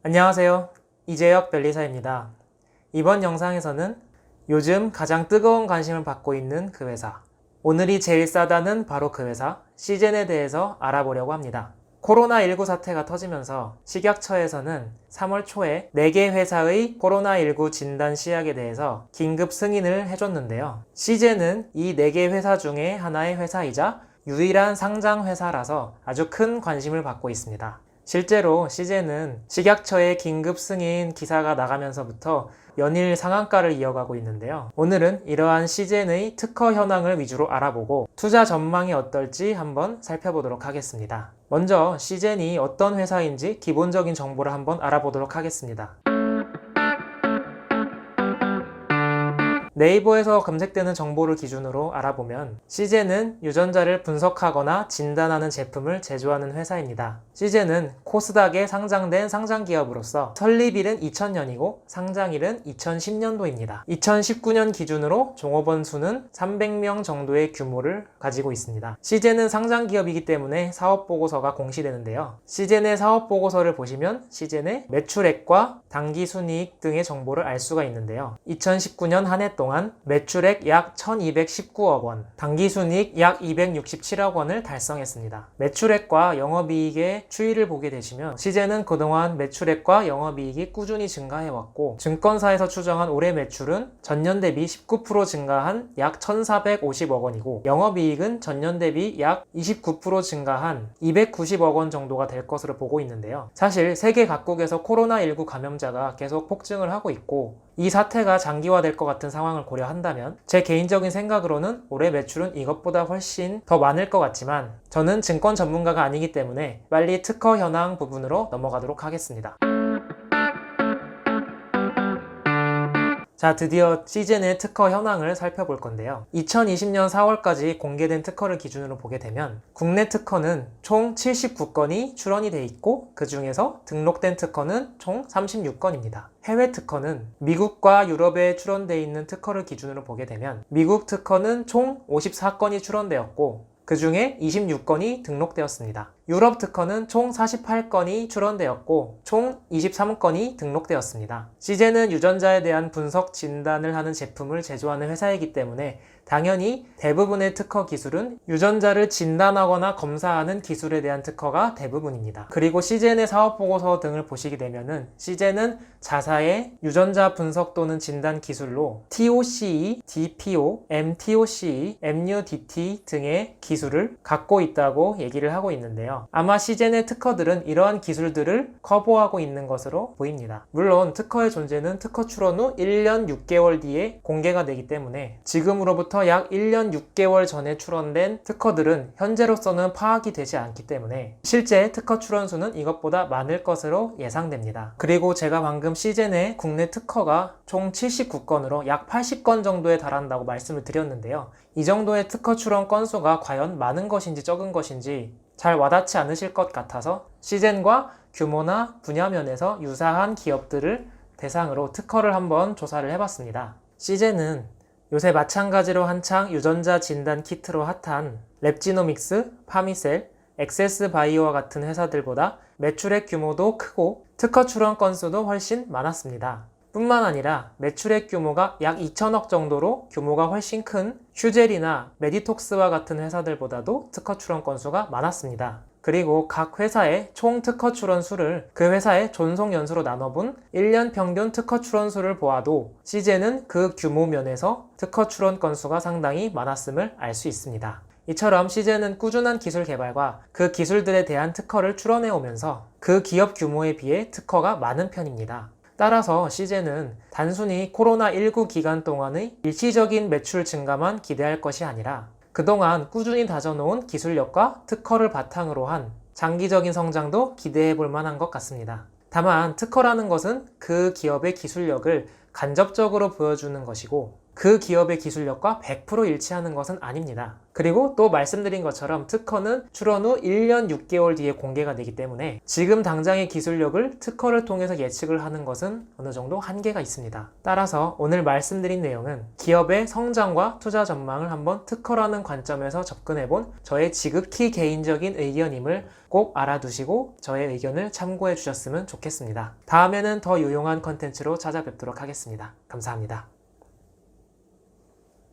안녕하세요. 이재혁 변리사입니다. 이번 영상에서는 요즘 가장 뜨거운 관심을 받고 있는 그 회사, 오늘이 제일 싸다는 바로 그 회사, 시젠에 대해서 알아보려고 합니다. 코로나19 사태가 터지면서 식약처에서는 3월 초에 4개 회사의 코로나19 진단 시약에 대해서 긴급 승인을 해줬는데요. 시젠은 이 4개 회사 중에 하나의 회사이자 유일한 상장 회사라서 아주 큰 관심을 받고 있습니다. 실제로 시젠은 식약처의 긴급 승인 기사가 나가면서부터 연일 상한가를 이어가고 있는데요. 오늘은 이러한 시젠의 특허 현황을 위주로 알아보고 투자 전망이 어떨지 한번 살펴보도록 하겠습니다. 먼저 시젠이 어떤 회사인지 기본적인 정보를 한번 알아보도록 하겠습니다. 네이버에서 검색되는 정보를 기준으로 알아보면 시젠은 유전자를 분석하거나 진단하는 제품을 제조하는 회사입니다. 시젠은 코스닥에 상장된 상장기업으로서 설립일은 2000년이고 상장일은 2010년도입니다. 2019년 기준으로 종업원 수는 300명 정도의 규모를 가지고 있습니다. 시젠은 상장기업이기 때문에 사업보고서가 공시되는데요. 시젠의 사업보고서를 보시면 시젠의 매출액과 당기순이익 등의 정보를 알 수가 있는데요. 2019년 한 해 동안 매출액 약 1219억 원, 당기순이익 약 267억 원을 달성했습니다. 매출액과 영업이익의 추이를 보게 되시면 시젠은 그동안 매출액과 영업이익이 꾸준히 증가해왔고 증권사에서 추정한 올해 매출은 전년 대비 19% 증가한 약 1450억 원이고 영업이익은 전년 대비 약 29% 증가한 290억 원 정도가 될 것으로 보고 있는데요. 사실 세계 각국에서 코로나19 감염자가 계속 폭증을 하고 있고 이 사태가 장기화될 것 같은 상황을 고려한다면 제 개인적인 생각으로는 올해 매출은 이것보다 훨씬 더 많을 것 같지만 저는 증권 전문가가 아니기 때문에 빨리 특허 현황 부분으로 넘어가도록 하겠습니다. 자, 드디어 시젠의 특허 현황을 살펴볼 건데요. 2020년 4월까지 공개된 특허를 기준으로 보게 되면 국내 특허는 총 79건이 출원이 돼 있고 그 중에서 등록된 특허는 총 36건입니다. 해외 특허는 미국과 유럽에 출원되어 있는 특허를 기준으로 보게 되면 미국 특허는 총 54건이 출원되었고 그 중에 26건이 등록되었습니다. 유럽 특허는 총 48건이 출원되었고 총 23건이 등록되었습니다. 시젠은 유전자에 대한 분석 진단을 하는 제품을 제조하는 회사이기 때문에 당연히 대부분의 특허 기술은 유전자를 진단하거나 검사하는 기술에 대한 특허가 대부분입니다. 그리고 시젠의 사업보고서 등을 보시게 되면은 시젠은 자사의 유전자 분석 또는 진단 기술로 TOCE, DPO, MTOCE, MUDT 등의 기술을 갖고 있다고 얘기를 하고 있는데요. 아마 시젠의 특허들은 이러한 기술들을 커버하고 있는 것으로 보입니다. 물론 특허의 존재는 특허 출원 후 1년 6개월 뒤에 공개가 되기 때문에 지금으로부터 약 1년 6개월 전에 출원된 특허들은 현재로서는 파악이 되지 않기 때문에 실제 특허 출원 수는 이것보다 많을 것으로 예상됩니다. 그리고 제가 방금 시젠의 국내 특허가 총 79건으로 약 80건 정도에 달한다고 말씀을 드렸는데요. 이 정도의 특허 출원 건수가 과연 많은 것인지 적은 것인지 잘 와닿지 않으실 것 같아서 시젠과 규모나 분야 면에서 유사한 기업들을 대상으로 특허를 한번 조사를 해봤습니다. 시젠은 요새 마찬가지로 한창 유전자 진단 키트로 핫한 랩지노믹스, 파미셀, 엑세스바이오와 같은 회사들보다 매출액 규모도 크고 특허 출원 건수도 훨씬 많았습니다. 뿐만 아니라 매출액 규모가 약 2천억 정도로 규모가 훨씬 큰 슈젤이나 메디톡스와 같은 회사들보다도 특허 출원 건수가 많았습니다. 그리고 각 회사의 총 특허 출원 수를 그 회사의 존속 연수로 나눠본 1년 평균 특허 출원 수를 보아도 시젠은 그 규모 면에서 특허 출원 건수가 상당히 많았음을 알 수 있습니다. 이처럼 시젠은 꾸준한 기술 개발과 그 기술들에 대한 특허를 출원해 오면서 그 기업 규모에 비해 특허가 많은 편입니다. 따라서 시젠은 단순히 코로나19 기간 동안의 일시적인 매출 증가만 기대할 것이 아니라 그동안 꾸준히 다져놓은 기술력과 특허를 바탕으로 한 장기적인 성장도 기대해 볼 만한 것 같습니다. 다만 특허라는 것은 그 기업의 기술력을 간접적으로 보여주는 것이고 그 기업의 기술력과 100% 일치하는 것은 아닙니다. 그리고 또 말씀드린 것처럼 특허는 출원 후 1년 6개월 뒤에 공개가 되기 때문에 지금 당장의 기술력을 특허를 통해서 예측을 하는 것은 어느 정도 한계가 있습니다. 따라서 오늘 말씀드린 내용은 기업의 성장과 투자 전망을 한번 특허라는 관점에서 접근해본 저의 지극히 개인적인 의견임을 꼭 알아두시고 저의 의견을 참고해 주셨으면 좋겠습니다. 다음에는 더 유용한 컨텐츠로 찾아뵙도록 하겠습니다. 감사합니다.